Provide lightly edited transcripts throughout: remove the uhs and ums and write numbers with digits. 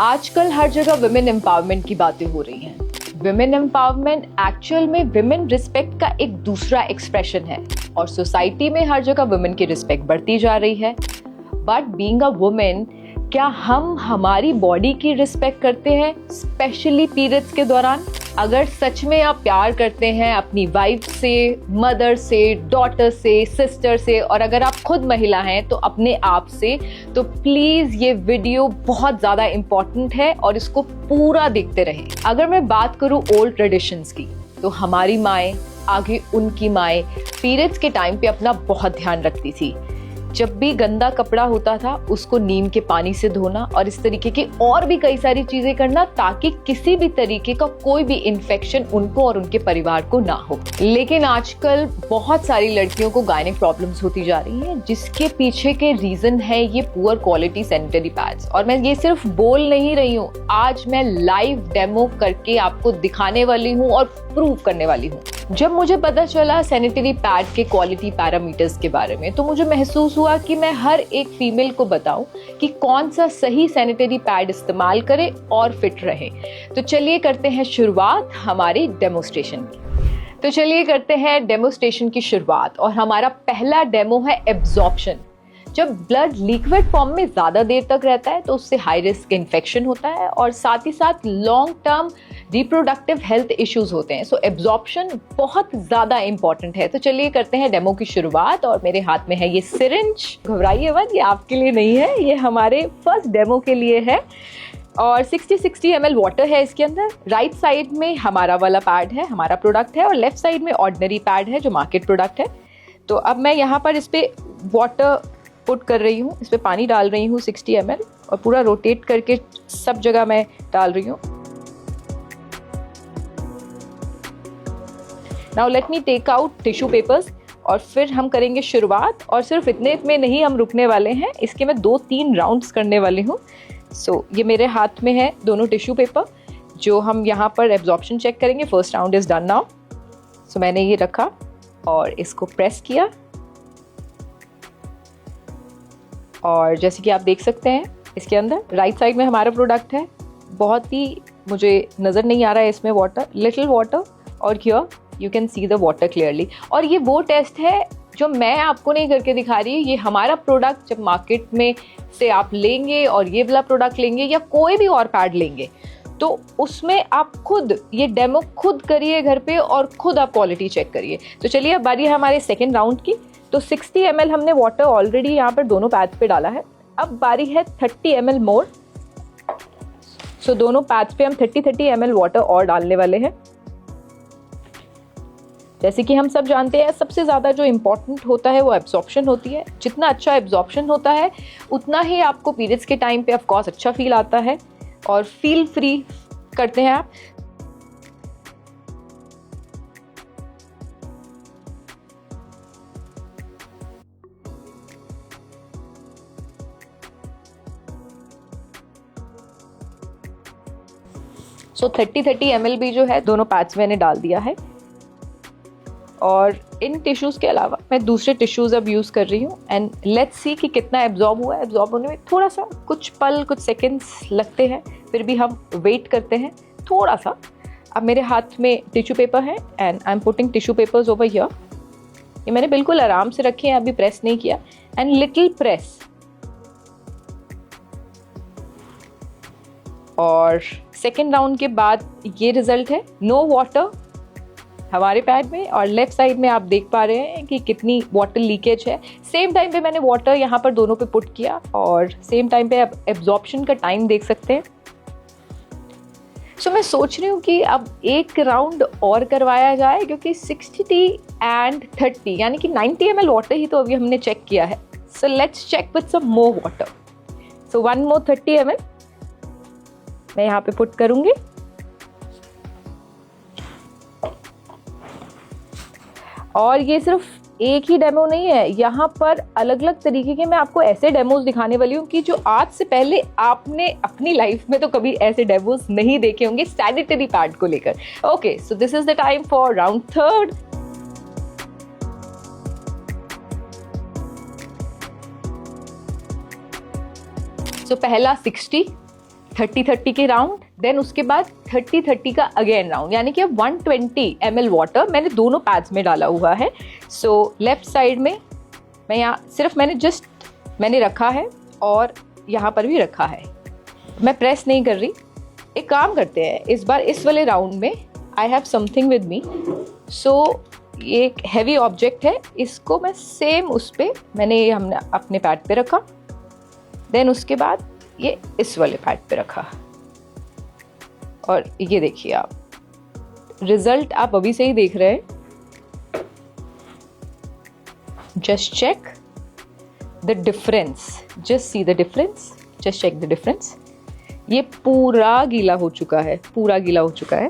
आजकल हर जगह women empowerment की बातें हो रही हैं। विमेन एम्पावरमेंट एक्चुअल में विमेन रिस्पेक्ट का एक दूसरा एक्सप्रेशन है और सोसाइटी में हर जगह विमेन की रिस्पेक्ट बढ़ती जा रही है। बट बीइंग अ वुमेन, क्या हम हमारी बॉडी की रिस्पेक्ट करते हैं, स्पेशली पीरियड्स के दौरान? अगर सच में आप प्यार करते हैं अपनी वाइफ से, मदर से, डॉटर से, सिस्टर से, और अगर आप खुद महिला हैं तो अपने आप से, तो प्लीज ये वीडियो बहुत ज्यादा इंपॉर्टेंट है और इसको पूरा देखते रहें। अगर मैं बात करूं ओल्ड ट्रेडिशंस की, तो हमारी माएँ, आगे उनकी माएँ पीरियड्स के टाइम पे अपना बहुत ध्यान रखती थी। जब भी गंदा कपड़ा होता था उसको नीम के पानी से धोना और इस तरीके की और भी कई सारी चीजें करना, ताकि किसी भी तरीके का कोई भी इन्फेक्शन उनको और उनके परिवार को ना हो। लेकिन आजकल बहुत सारी लड़कियों को गायनिक प्रॉब्लम्स होती जा रही हैं, जिसके पीछे के रीजन है ये पुअर क्वालिटी सैनिटरी पैड्स। और मैं ये सिर्फ बोल नहीं रही हूँ, आज मैं लाइव डेमो करके आपको दिखाने वाली हूँ और प्रूव करने वाली हूँ। जब मुझे पता चला सैनिटरी पैड के क्वालिटी पैरामीटर्स के बारे में, तो मुझे महसूस हुआ कि मैं हर एक फीमेल को बताऊं कि कौन सा सही सैनिटरी पैड इस्तेमाल करे और फिट रहे। तो चलिए करते हैं शुरुआत हमारी डेमोस्ट्रेशन की। शुरुआत और हमारा पहला डेमो है एब्जॉर्प्शन। जब ब्लड लिक्विड फॉर्म में ज़्यादा देर तक रहता है तो उससे हाई रिस्क इन्फेक्शन होता है और साथ ही साथ long term reproductive health issues होते हैं। सो एब्जॉर्प्शन बहुत ज़्यादा इंपॉर्टेंट है। तो चलिए करते हैं डेमो की शुरुआत। और मेरे हाथ में है ये सिरिंज। घबराइए मत, ये आपके लिए नहीं है, ये हमारे फर्स्ट डेमो के लिए है। और 60 ml वाटर है इसके अंदर। राइट साइड में हमारा वाला पैड है, हमारा प्रोडक्ट है, और लेफ्ट साइड में ऑर्डिनरी पैड है जो मार्केट प्रोडक्ट है। तो अब मैं यहाँ पर इस पर वाटर पुट कर रही हूँ, इस पर पानी डाल रही हूँ 60 ml, और पूरा रोटेट करके सब जगह मैं डाल रही हूँ। Now let me take out tissue papers और फिर हम करेंगे शुरुआत। और सिर्फ इतने में नहीं हम रुकने वाले हैं, इसके मैं 2-3 राउंड्स करने वाली हूँ। सो ये मेरे हाथ में है दोनों टिश्यू पेपर, जो हम यहाँ पर एब्जॉर्प्शन चेक करेंगे। First round is done now. So मैंने ये रखा और इसको प्रेस किया, और जैसे कि आप देख सकते हैं इसके अंदर राइट साइड में हमारा प्रोडक्ट है। बहुत ही, मुझे नज़र नहीं आ रहा है इसमें वाटर, लिटिल वाटर, और here you can see the water clearly. और ये वो टेस्ट है जो मैं आपको नहीं करके दिखा रही, ये हमारा प्रोडक्ट जब मार्केट में से आप लेंगे और ये वाला प्रोडक्ट लेंगे या कोई भी और पैड लेंगे, तो उसमें आप खुद ये डेमो खुद करिए घर पे और खुद आप क्वालिटी चेक करिए। तो चलिए अब बारी है हमारे सेकेंड राउंड की। तो 60 ml हमने वाटर ऑलरेडी यहाँ पर दोनों पैड्स पे डाला है। अब बारी है 30 ml मोर। सो दोनों पैड्स पे हम 30 ml वाटर और डालने वाले हैं। जैसे कि हम सब जानते हैं, सबसे ज़्यादा जो इम्पोर्टेंट होता है वो एब्जॉर्प्शन होती है। जितना अच्छा एब्जॉर्प्शन होता है उतना ही आपको पीरियड्स के टाइम पे ऑफ कोर्स अच्छा फील आता है और फील फ्री करते हैं आप। सो 30 ml भी जो है दोनों पैड्स मैंने डाल दिया है। और इन टिश्यूज़ के अलावा मैं दूसरे टिश्यूज़ अब यूज़ कर रही हूँ। एंड लेट्स सी कि कितना एब्जॉर्ब हुआ है। एब्जॉर्ब होने में थोड़ा सा कुछ पल, कुछ सेकेंड्स लगते हैं, फिर भी हम वेट करते हैं थोड़ा सा। अब मेरे हाथ में टिश्यू पेपर है and I am putting tissue papers over here. ये मैंने बिल्कुल आराम से रखे हैं, अभी प्रेस नहीं किया। And little press. और सेकेंड राउंड के बाद ये रिजल्ट है, नो वाटर हमारे पैड में, और लेफ्ट साइड में आप देख पा रहे हैं कि कितनी वाटर लीकेज है। सेम टाइम पे मैंने वाटर यहाँ पर दोनों पे पुट किया, और सेम टाइम पे आप एब्जॉर्प्शन का टाइम देख सकते हैं। सो मैं सोच रही हूँ कि अब एक राउंड और करवाया जाए, क्योंकि 60 and 30 यानी कि 90 ml वाटर ही तो अभी हमने चेक किया है। So let's check with some more water. So 1 more 30 ml मैं यहाँ पे पुट करूंगी। और ये सिर्फ एक ही डेमो नहीं है, यहाँ पर अलग अलग तरीके के मैं आपको ऐसे डेमोज दिखाने वाली हूँ कि जो आज से पहले आपने अपनी लाइफ में तो कभी ऐसे डेमोज नहीं देखे होंगे सैनिटरी पैड को लेकर। Okay, so this is the time for round third. So पहला 60, 30-30 के राउंड, देन उसके बाद 30-30 का अगेन राउंड, यानी कि 120 ml वाटर मैंने दोनों पैड्स में डाला हुआ है। सो लेफ्ट साइड में मैं यहाँ सिर्फ मैंने रखा है और यहाँ पर भी रखा है, मैं प्रेस नहीं कर रही। एक काम करते हैं, इस बार इस वाले राउंड में I have something with me. So ये एक हैवी ऑब्जेक्ट है, इसको मैं सेम उस पर हमने अपने पैड पे रखा, देन उसके बाद ये इस वाले पैड पे रखा, और ये देखिए आप रिजल्ट आप अभी से ही देख रहे हैं। Just check the difference, just see the difference, just check the difference. ये पूरा गीला हो चुका है, पूरा गीला हो चुका है।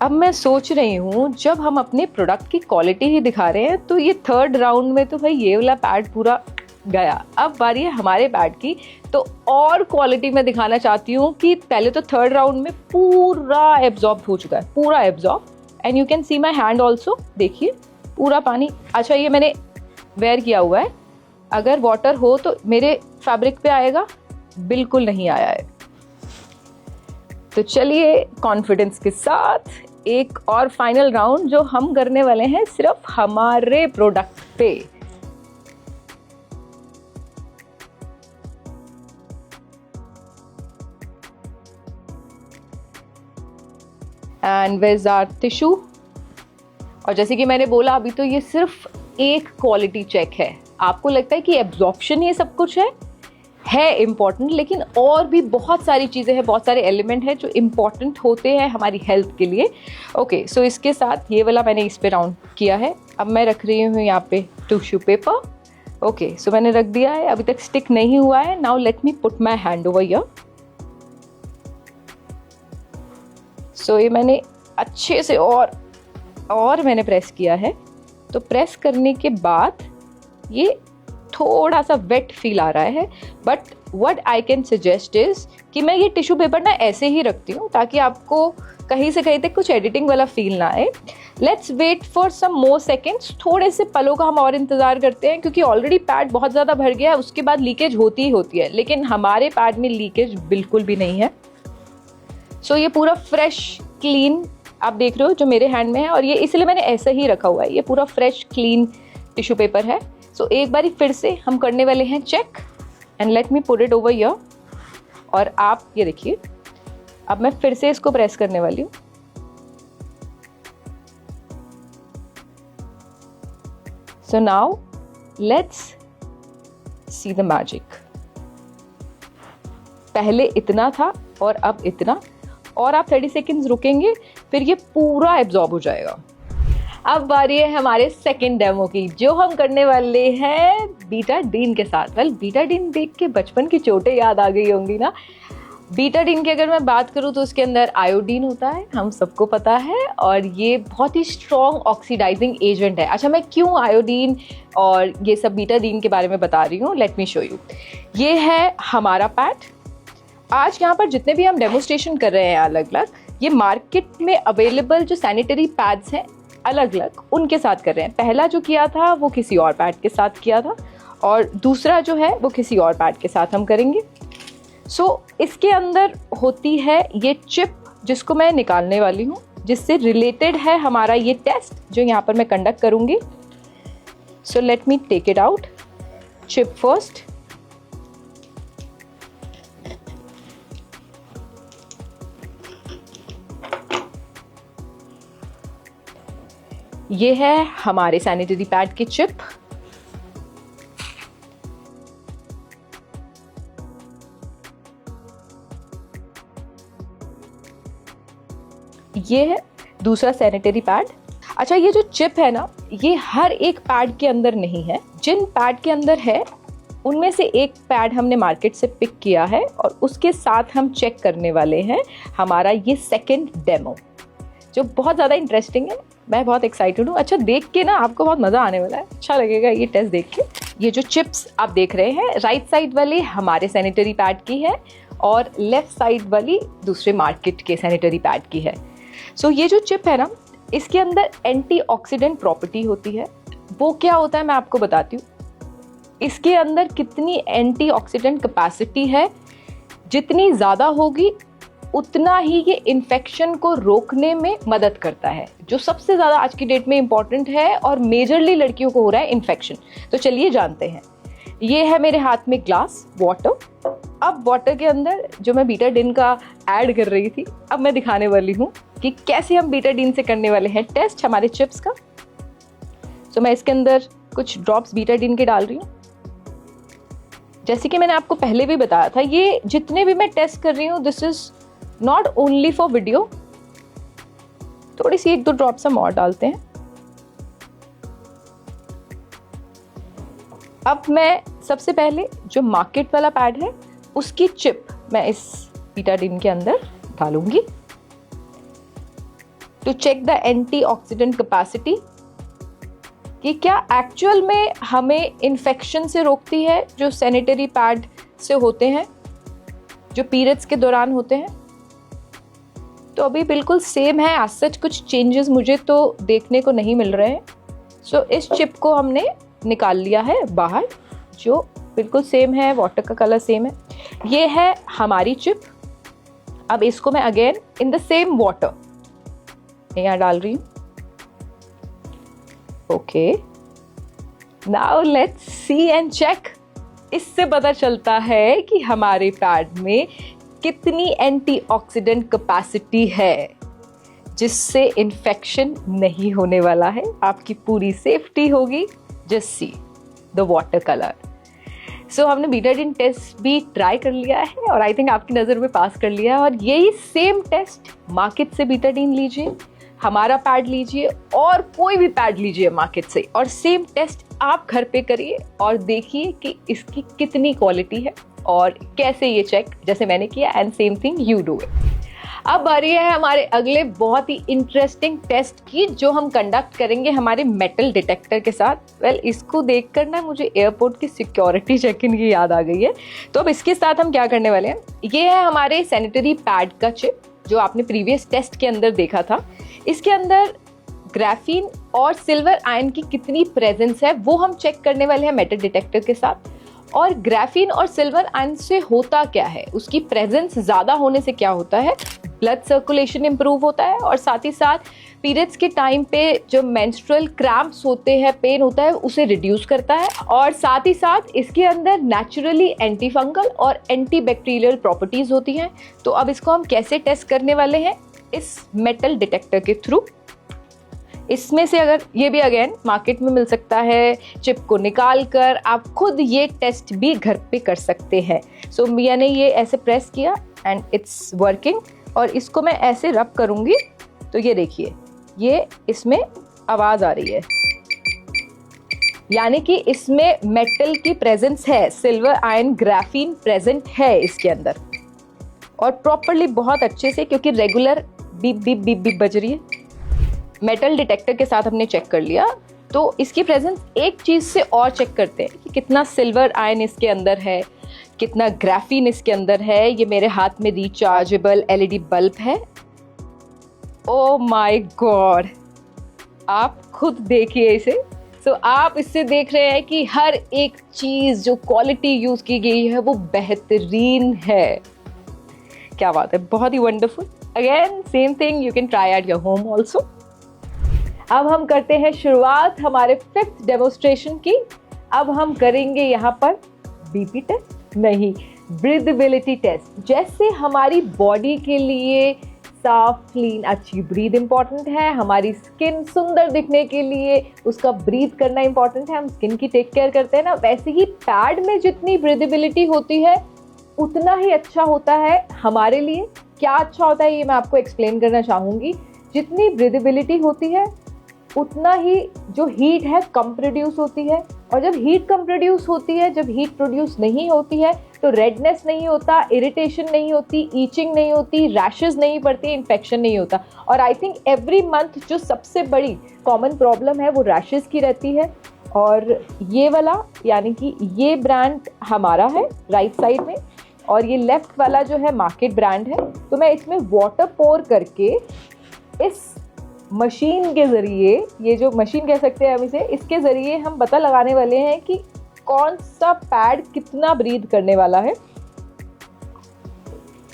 अब मैं सोच रही हूँ जब हम अपने प्रोडक्ट की क्वालिटी ही दिखा रहे हैं तो ये थर्ड राउंड में तो भाई ये वाला पैड पूरा गया। अब बारी है हमारे पैड की, तो और क्वालिटी में दिखाना चाहती हूँ कि पहले तो थर्ड राउंड में पूरा एब्जॉर्ब हो चुका है, पूरा absorb, and you can see my hand also, देखिए पूरा पानी। अच्छा ये मैंने वेयर किया हुआ है, अगर वाटर हो तो मेरे फैब्रिक पे आएगा, बिल्कुल नहीं आया है। तो चलिए कॉन्फिडेंस के साथ एक और फाइनल राउंड जो हम करने वाले हैं सिर्फ हमारे प्रोडक्ट पे। And where is our tissue. और जैसे कि मैंने बोला अभी तो ये सिर्फ एक क्वालिटी चेक है। आपको लगता है कि एब्जॉर्प्शन ये सब कुछ है इम्पॉर्टेंट, लेकिन और भी बहुत सारी चीज़ें हैं, बहुत सारे एलिमेंट हैं जो इम्पॉर्टेंट होते हैं हमारी हेल्थ के लिए। ओके, सो इसके साथ ये वाला मैंने इस पे राउंड किया है। अब मैं रख रही हूँ यहाँ पे टिश्यू पेपर। ओके, सो मैंने रख दिया है, अभी तक स्टिक नहीं हुआ है। Now let me put my hand over here. So ये मैंने अच्छे से और मैंने प्रेस किया है। तो प्रेस करने के बाद ये थोड़ा सा वेट फील आ रहा है, but what I can suggest is कि मैं ये टिश्यू पेपर ना ऐसे ही रखती हूँ ताकि आपको कहीं से कहीं तक कुछ एडिटिंग वाला फील ना आए। Let's wait for some more seconds, थोड़े से पलों का हम और इंतज़ार करते हैं, क्योंकि ऑलरेडी पैड बहुत ज़्यादा भर गया है, उसके बाद लीकेज होती ही होती है, लेकिन हमारे पैड में लीकेज बिल्कुल भी नहीं है। सो ये पूरा फ्रेश क्लीन आप देख रहे हो जो मेरे हैंड में है, और ये इसलिए मैंने ऐसा ही रखा हुआ है। ये पूरा फ्रेश क्लीन टिश्यू पेपर है। सो एक बारी फिर से हम करने वाले हैं check, and let me put it over here. और आप ये देखिए, अब मैं फिर से इसको प्रेस करने वाली हूँ। So now let's see the magic. पहले इतना था और अब इतना, और आप 30 सेकेंड्स रुकेंगे, फिर ये पूरा एब्जॉर्ब हो जाएगा। अब बारी है हमारे सेकंड डेमो की, जो हम करने वाले हैं बीटाडीन के साथ। वेल, बीटाडीन देख के बचपन की चोटें याद आ गई होंगी ना। बीटाडीन की अगर मैं बात करूँ तो उसके अंदर आयोडीन होता है, हम सबको पता है, और ये बहुत ही स्ट्रॉन्ग ऑक्सीडाइजिंग एजेंट है। अच्छा, मैं क्यों आयोडीन और ये सब बीटाडीन के बारे में बता रही हूँ, लेट मी शो यू। ये है हमारा पैड। आज यहाँ पर जितने भी हम डेमोस्ट्रेशन कर रहे हैं अलग अलग, ये मार्केट में अवेलेबल जो सैनिटरी पैड्स हैं अलग अलग, उनके साथ कर रहे हैं। पहला जो किया था वो किसी और पैड के साथ किया था, और दूसरा जो है वो किसी और पैड के साथ हम करेंगे। सो इसके अंदर होती है ये चिप, जिसको मैं निकालने वाली हूँ, जिससे रिलेटेड है हमारा ये टेस्ट जो यहाँ पर मैं कंडक्ट करूँगी। So let me take it out. Chip first. ये है हमारे सैनिटरी पैड की चिप। ये है दूसरा सैनिटरी पैड। अच्छा, ये जो चिप है ना, ये हर एक पैड के अंदर नहीं है। जिन पैड के अंदर है उनमें से एक पैड हमने मार्केट से पिक किया है, और उसके साथ हम चेक करने वाले हैं हमारा ये सेकंड डेमो, जो बहुत ज़्यादा इंटरेस्टिंग है। मैं बहुत एक्साइटेड हूँ। अच्छा, देख के ना आपको बहुत मज़ा आने वाला है, अच्छा लगेगा ये टेस्ट देख के। ये जो चिप्स आप देख रहे हैं, राइट साइड वाली हमारे सैनिटरी पैड की है, और लेफ्ट साइड वाली दूसरे मार्केट के सैनिटरी पैड की है। सो ये जो चिप है ना, इसके अंदर एंटीऑक्सीडेंट प्रॉपर्टी होती है। वो क्या होता है मैं आपको बताती हूँ। इसके अंदर कितनी एंटीऑक्सीडेंट कैपेसिटी है जितनी ज़्यादा होगी उतना ही ये इन्फेक्शन को रोकने में मदद करता है, जो सबसे ज़्यादा आज की डेट में इम्पॉर्टेंट है और मेजरली लड़कियों को हो रहा है इन्फेक्शन। तो चलिए जानते हैं। ये है मेरे हाथ में ग्लास वाटर। अब वाटर के अंदर जो मैं बीटाडीन का ऐड कर रही थी, अब मैं दिखाने वाली हूँ कि कैसे हम बीटाडीन से करने वाले हैं टेस्ट हमारे चिप्स का। तो मैं इसके अंदर कुछ ड्रॉप्स बीटाडीन के डाल रही हूँ। जैसे कि मैंने आपको पहले भी बताया था, ये जितने भी मैं टेस्ट कर रही हूँ this is not only for video. थोड़ी सी 1-2 ड्रॉप्स हम और डालते हैं। अब मैं सबसे पहले जो मार्केट वाला पैड है उसकी चिप मैं इस बीटाडीन के अंदर डालूंगी to check the antioxidant capacity, कि क्या एक्चुअल में हमें इन्फेक्शन से रोकती है जो सैनिटरी पैड से होते हैं, जो पीरियड्स के दौरान होते हैं। तो अभी बिल्कुल सेम है, आज सच कुछ चेंजेस मुझे तो देखने को नहीं मिल रहे हैं। सो इस चिप को हमने निकाल लिया है बाहर, जो बिल्कुल सेम है, वाटर का कलर सेम है। ये है हमारी चिप। अब इसको मैं again in the same water यहाँ डाल रही हूँ। Okay, now let's see and check. इससे पता चलता है कि हमारे पैड में कितनी एंटीऑक्सीडेंट कैपेसिटी है, जिससे इन्फेक्शन नहीं होने वाला है, आपकी पूरी सेफ्टी होगी। Just see the water colour. So हमने बीटाडीन टेस्ट भी ट्राई कर लिया है और आई थिंक आपकी नज़र में पास कर लिया है। और यही सेम टेस्ट मार्केट से बीटाडीन लीजिए, हमारा पैड लीजिए और कोई भी पैड लीजिए मार्केट से, और सेम टेस्ट आप घर पे करिए और देखिए कि इसकी कितनी क्वालिटी है और कैसे ये चेक जैसे मैंने किया, and same thing you do it. अब बारी है हमारे अगले बहुत ही इंटरेस्टिंग टेस्ट की, जो हम कंडक्ट करेंगे हमारे मेटल डिटेक्टर के साथ। वेल, इसको देखकर ना मुझे एयरपोर्ट की सिक्योरिटी चेक इन की याद आ गई है। तो अब इसके साथ हम क्या करने वाले हैं, ये है हमारे सैनिटरी पैड का चिप जो आपने प्रीवियस टेस्ट के अंदर देखा था। इसके अंदर ग्राफीन और सिल्वर आयन की कितनी प्रेजेंस है वो हम चेक करने वाले हैं मेटल डिटेक्टर के साथ। और ग्राफीन और सिल्वर आयन से होता क्या है, उसकी प्रेजेंस ज़्यादा होने से क्या होता है, ब्लड सर्कुलेशन इंप्रूव होता है और साथ ही साथ पीरियड्स के टाइम पे जो मेंस्ट्रुअल क्रैम्प्स होते हैं, पेन होता है, उसे रिड्यूस करता है। और साथ ही साथ इसके अंदर नेचुरली एंटी फंगल और एंटी बैक्टीरियल प्रॉपर्टीज होती हैं। तो अब इसको हम कैसे टेस्ट करने वाले हैं, इस मेटल डिटेक्टर के थ्रू। इसमें से अगर ये भी अगेन मार्केट में मिल सकता है, चिप को निकाल कर आप खुद ये टेस्ट भी घर पे कर सकते हैं। सो मैंने ये ऐसे प्रेस किया एंड इट्स वर्किंग, और इसको मैं ऐसे रब करूंगी तो ये देखिए, ये इसमें आवाज आ रही है, यानी कि इसमें मेटल की प्रेजेंस है, सिल्वर आयन ग्राफीन प्रेजेंट है इसके अंदर, और प्रॉपरली बहुत अच्छे से, क्योंकि regular beep beep beep beep बज रही है। मेटल डिटेक्टर के साथ हमने चेक कर लिया, तो इसकी प्रेजेंस एक चीज से और चेक करते हैं कि कितना सिल्वर आयन इसके अंदर है, कितना ग्राफीन इसके अंदर है। ये मेरे हाथ में रिचार्जेबल एलईडी बल्ब है। ओ माय गॉड, आप खुद देखिए इसे। सो आप इससे देख रहे हैं कि हर एक चीज जो क्वालिटी यूज की गई है वो बेहतरीन है। क्या बात है, बहुत ही wonderful. Again same thing you can try at your home also. अब हम करते हैं शुरुआत हमारे 5th डेमोस्ट्रेशन की। अब हम करेंगे यहाँ पर बीपी टेस्ट नहीं, ब्रीदेबिलिटी टेस्ट। जैसे हमारी बॉडी के लिए साफ, क्लीन, अच्छी ब्रीथ इंपॉर्टेंट है, हमारी स्किन सुंदर दिखने के लिए उसका ब्रीथ करना इंपॉर्टेंट है, हम स्किन की टेक केयर करते हैं ना, वैसे ही पैड में जितनी ब्रीदेबिलिटी होती है उतना ही अच्छा होता है हमारे लिए। क्या अच्छा होता है ये मैं आपको एक्सप्लेन करना चाहूँगी। जितनी ब्रीदेबिलिटी होती है उतना ही जो हीट है कम प्रोड्यूस होती है, और जब हीट कम प्रोड्यूस होती है, जब हीट प्रोड्यूस नहीं होती है तो रेडनेस नहीं होता, इरिटेशन नहीं होती, ईचिंग नहीं होती, रैशेस नहीं पड़ती, इन्फेक्शन नहीं होता। और आई थिंक एवरी मंथ जो सबसे बड़ी कॉमन प्रॉब्लम है वो रैशेस की रहती है। और ये वाला यानी कि ये ब्रांड हमारा है राइट साइड में, और ये लेफ्ट वाला जो है मार्केट ब्रांड है। तो मैं इसमें वाटर पोर करके इस मशीन के ज़रिए, ये जो मशीन कह सकते हैं हम इसे, इसके ज़रिए हम पता लगाने वाले हैं कि कौन सा पैड कितना ब्रीथ करने वाला है।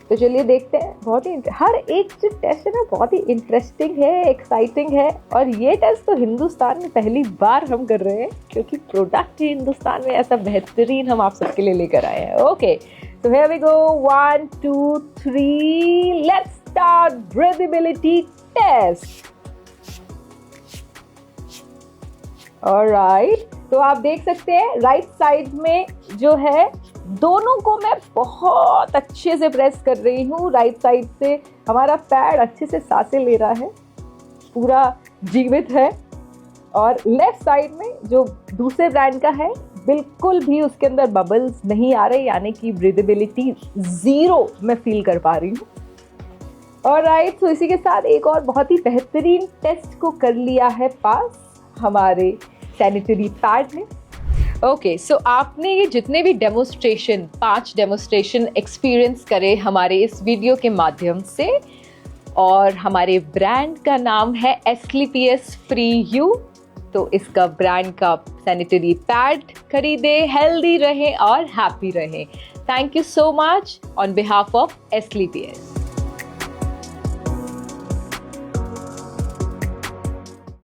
तो चलिए देखते हैं। बहुत ही हर एक जो टेस्ट है ना बहुत ही इंटरेस्टिंग है, एक्साइटिंग है, और ये टेस्ट तो हिंदुस्तान में पहली बार हम कर रहे हैं क्योंकि प्रोडक्ट ही हिंदुस्तान में ऐसा बेहतरीन हम आप सबके लिए लेकर आए हैं। Okay, so here we go, 1 2 3, let's start breathability test. Alright, तो आप देख सकते हैं राइट साइड में जो है दोनों को मैं बहुत अच्छे से प्रेस कर रही हूँ। राइट साइड से हमारा पैड अच्छे से सांसें ले रहा है, पूरा जीवित है, और लेफ्ट साइड में जो दूसरे ब्रांड का है बिल्कुल भी उसके अंदर बबल्स नहीं आ रहे, यानी कि ब्रीदेबिलिटी 0 मैं फील कर पा रही हूँ। ऑलराइट, तो इसी के साथ एक और बहुत ही बेहतरीन टेस्ट को कर लिया है पास हमारे सैनिटरी पैड ने। ओके, सो आपने ये जितने भी डेमोस्ट्रेशन 5 डेमोस्ट्रेशन एक्सपीरियंस करे हमारे इस वीडियो के माध्यम से, और हमारे ब्रांड का नाम है एस्क्लेपियस फ्री यू, तो इसका ब्रांड का सैनिटरी पैड खरीदे, हेल्दी रहें और हैप्पी रहें। Thank you so much on behalf of Asclepius.